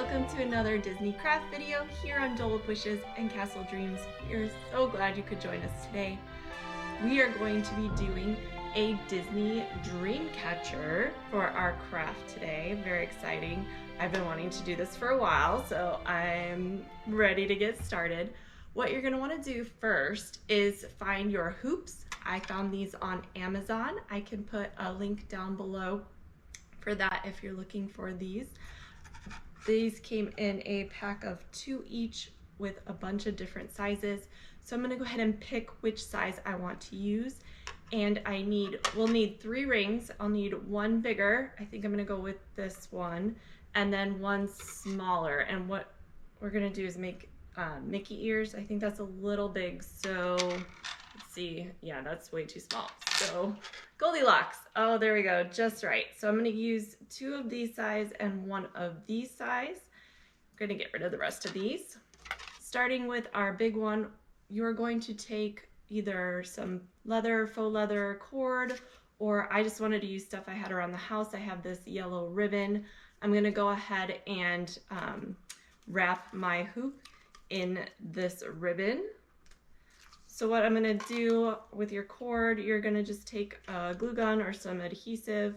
welcome to another Disney craft video here on Dole of Wishes and Castle Dreams. We are so glad you could join us today. We are going to be doing a Disney Dreamcatcher for our craft today. Very exciting. I've been wanting to do this for a while, so I'm ready to get started. What you're going to want to do first is find your hoops. I found these on Amazon. I can put a link down below for that if you're looking for these. These came in a pack of 2 each with a bunch of different sizes. So I'm going to go ahead and pick which size I want to use. And we'll need 3 rings. I'll need 1 bigger. I think I'm going to go with this one. And then 1 smaller. And what we're going to do is make Mickey ears. I think that's a little big. So let's see. Yeah, that's way too small. So Goldilocks. Oh, there we go. Just right. So I'm going to use 2 of these size and 1 of these size. I'm going to get rid of the rest of these. Starting with our big one, you're going to take either some leather, faux leather cord, or I just wanted to use stuff I had around the house. I have this yellow ribbon. I'm going to go ahead and wrap my hoop in this ribbon. So what I'm going to do with your cord, you're going to just take a glue gun or some adhesive,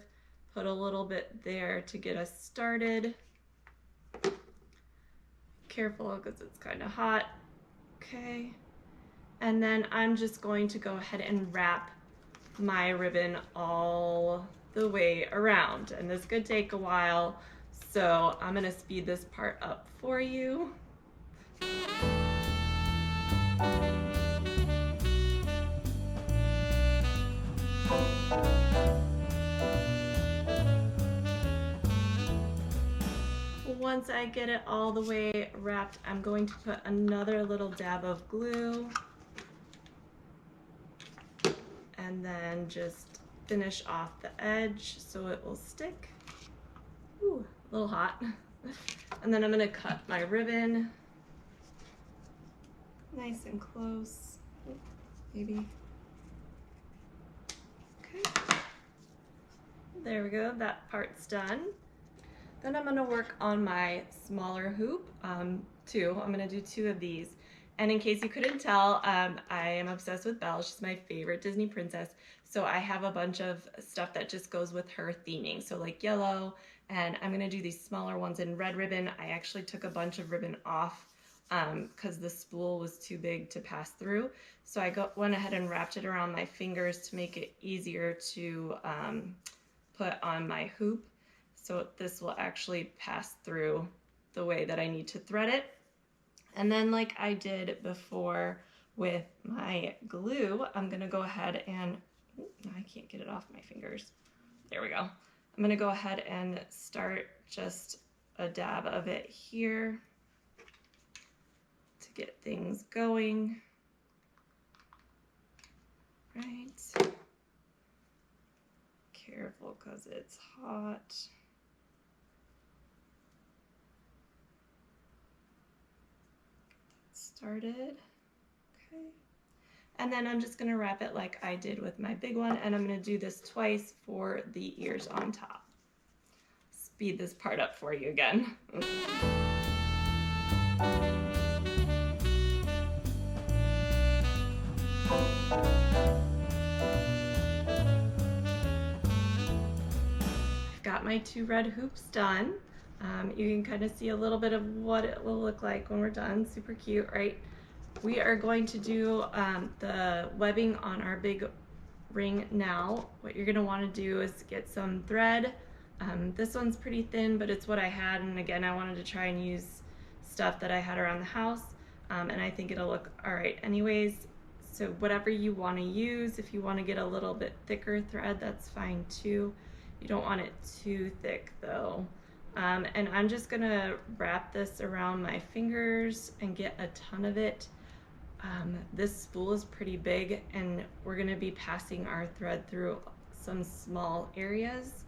put a little bit there to get us started. Careful because it's kind of hot. Okay. And then I'm just going to go ahead and wrap my ribbon all the way around. And this could take a while, so I'm going to speed this part up for you. Once I get it all the way wrapped, I'm going to put another little dab of glue and then just finish off the edge so it will stick. Ooh, a little hot. And then I'm going to cut my ribbon nice and close. Maybe. Okay. There we go. That part's done. Then I'm going to work on my smaller hoop, 2. I'm going to do 2 of these. And in case you couldn't tell, I am obsessed with Belle. She's my favorite Disney princess. So I have a bunch of stuff that just goes with her theming. So like yellow, and I'm going to do these smaller ones in red ribbon. I actually took a bunch of ribbon off because the spool was too big to pass through. So I went ahead and wrapped it around my fingers to make it easier to put on my hoop. So this will actually pass through the way that I need to thread it. And then like I did before with my glue, I'm going to go ahead and, I can't get it off my fingers. There we go. I'm going to go ahead and start just a dab of it here to get things going. Right. Careful because it's hot. Started. Okay. And then I'm just going to wrap it like I did with my big one, and I'm going to do this twice for the ears on top. Speed this part up for you again. I've got my 2 red hoops done. You can kind of see a little bit of what it will look like when we're done. Super cute, right? We are going to do the webbing on our big ring now. What you're going to want to do is get some thread. This one's pretty thin, but it's what I had, and again I wanted to try and use stuff that I had around the house, and I think it'll look alright anyways. So whatever you want to use, if you want to get a little bit thicker thread, that's fine too. You don't want it too thick though. And I'm just gonna wrap this around my fingers and get a ton of it. This spool is pretty big, and we're gonna be passing our thread through some small areas.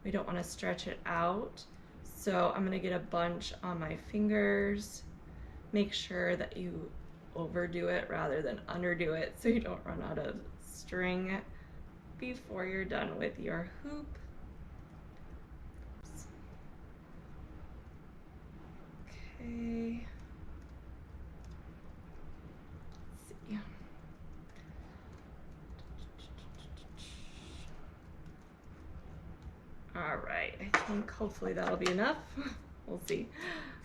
We don't want to stretch it out. So I'm gonna get a bunch on my fingers. Make sure that you overdo it rather than underdo it so you don't run out of string before you're done with your hoop. Okay. Let's see. All right, I think hopefully that'll be enough. We'll see.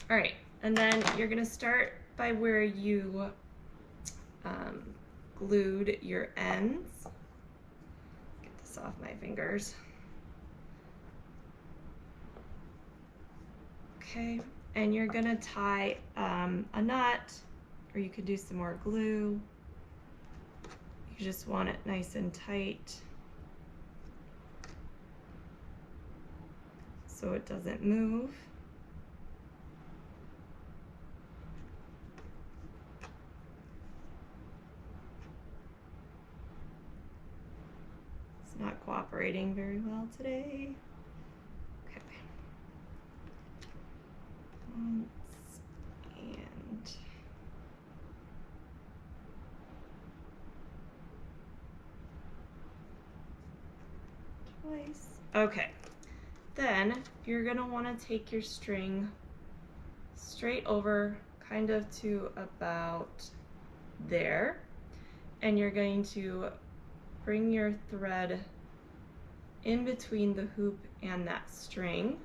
All right, and then you're gonna start by where you glued your ends. Get this off my fingers. Okay, and you're gonna tie a knot, or you could do some more glue. You just want it nice and tight so it doesn't move. It's not cooperating very well today. Okay. Once and twice. Okay. Then you're gonna want to take your string straight over kind of to about there, and you're going to bring your thread in between the hoop and that string,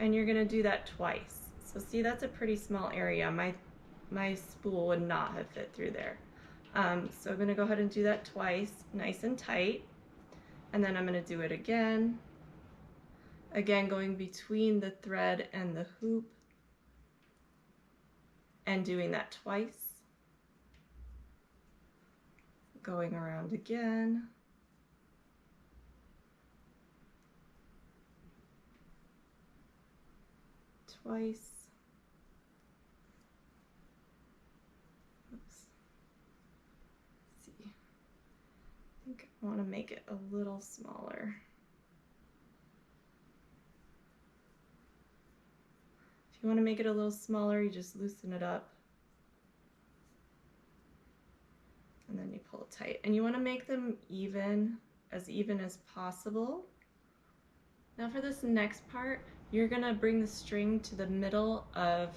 and you're gonna do that twice. So see, that's a pretty small area. My spool would not have fit through there. So I'm gonna go ahead and do that twice, nice and tight. And then I'm gonna do it again. Again, going between the thread and the hoop and doing that twice. Going around again. Twice. Oops. Let's see. I think I want to make it a little smaller. If you want to make it a little smaller, you just loosen it up. And then you pull it tight. And you want to make them even as possible. Now for this next part, you're going to bring the string to the middle of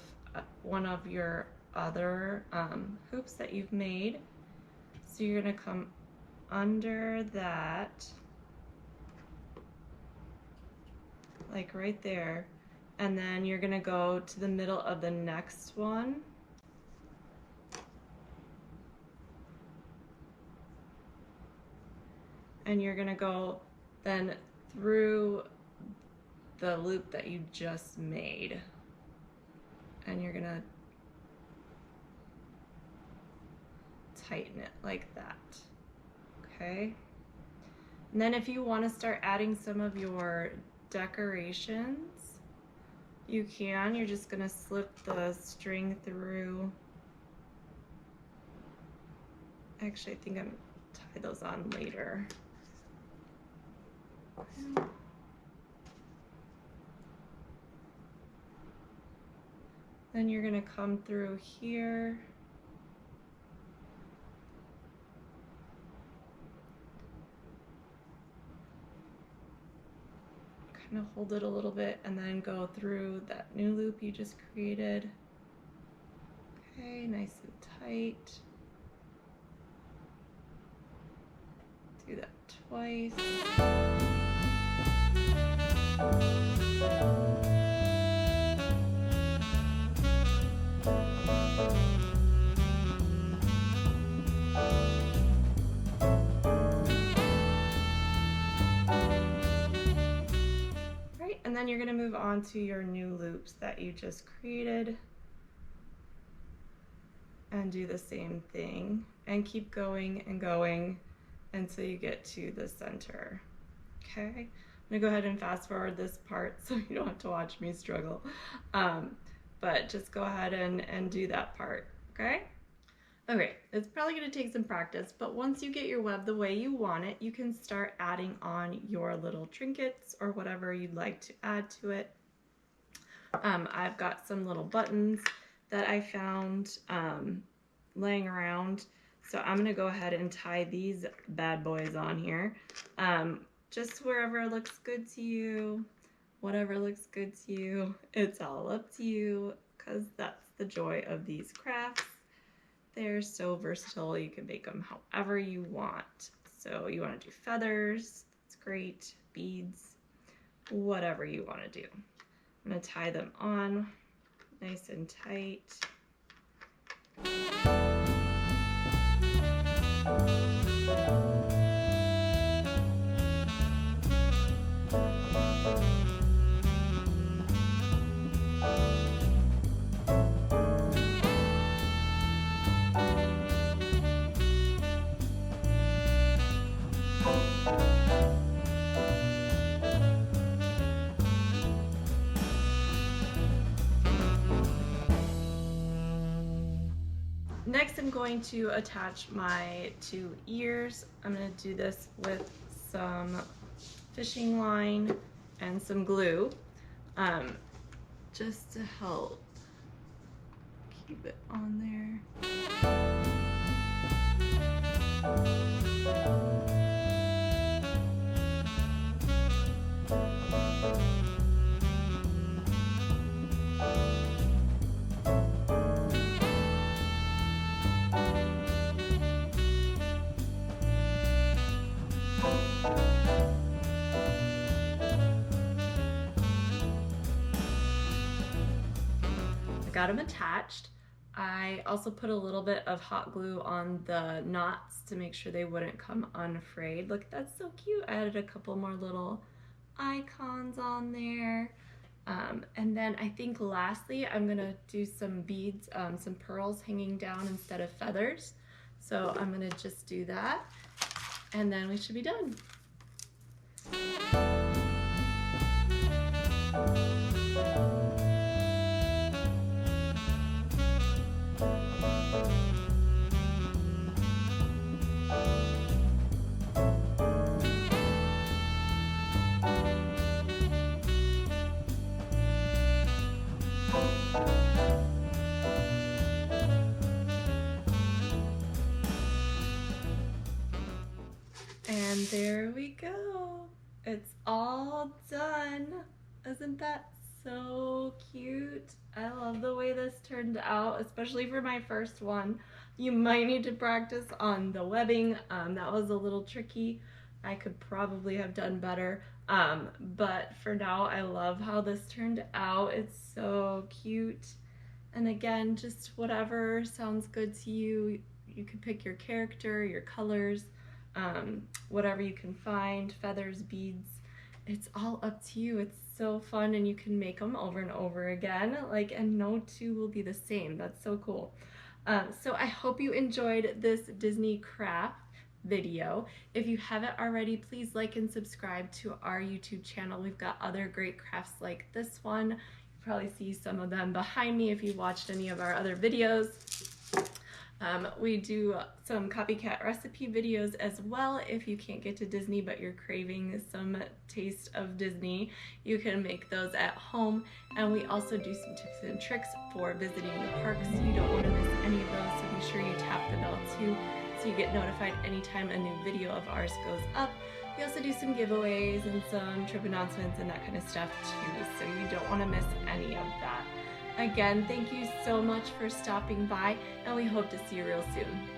one of your other hoops that you've made. So you're going to come under that, like right there, and then you're going to go to the middle of the next one. And you're going to go then through the loop that you just made, and you're going to tighten it like that. Okay, and then if you want to start adding some of your decorations, you can. You're just going to slip the string through. Actually, I think I'm going to tie those on later. Then you're going to come through here. Kind of hold it a little bit and then go through that new loop you just created. Okay, nice and tight. Do that twice. And then you're going to move on to your new loops that you just created and do the same thing and keep going and going until you get to the center. Okay, I'm going to go ahead and fast forward this part so you don't have to watch me struggle, but just go ahead and do that part. Okay. Okay, it's probably going to take some practice, but once you get your web the way you want it, you can start adding on your little trinkets or whatever you'd like to add to it. I've got some little buttons that I found laying around, so I'm going to go ahead and tie these bad boys on here, just wherever looks good to you. whatever looks good to you. It's all up to you, because that's the joy of these crafts. They're so versatile. You can make them however you want. So you want to do feathers, that's great, beads, whatever you want to do. I'm going to tie them on nice and tight. Next, I'm going to attach my 2 ears. I'm going to do this with some fishing line and some glue, just to help keep it on there. Got them attached. I also put a little bit of hot glue on the knots to make sure they wouldn't come unfrayed. Look, that's so cute. I added a couple more little icons on there. And then I think lastly, I'm gonna do some beads, some pearls hanging down instead of feathers. So I'm gonna just do that, and then we should be done. And there we go. It's all done. Isn't that so cute? I love the way this turned out, especially for my first one. You might need to practice on the webbing. That was a little tricky. I could probably have done better. But for now, I love how this turned out. It's so cute. And again, just whatever sounds good to you. You can pick your character, your colors, whatever you can find, feathers, beads. It's all up to you. It's so fun, and you can make them over and over again, and no two will be the same. That's so cool. So I hope you enjoyed this Disney craft video. If you haven't already, please like and subscribe to our YouTube channel. We've got other great crafts like this one. You probably see some of them behind me if you watched any of our other videos. We do some copycat recipe videos as well. If you can't get to Disney but you're craving some taste of Disney, you can make those at home. And we also do some tips and tricks for visiting the parks. You don't want to miss any of those, so be sure you tap the bell too, so you get notified anytime a new video of ours goes up. We also do some giveaways and some trip announcements and that kind of stuff too, so you don't want to miss any of that. Again, thank you so much for stopping by, and we hope to see you real soon.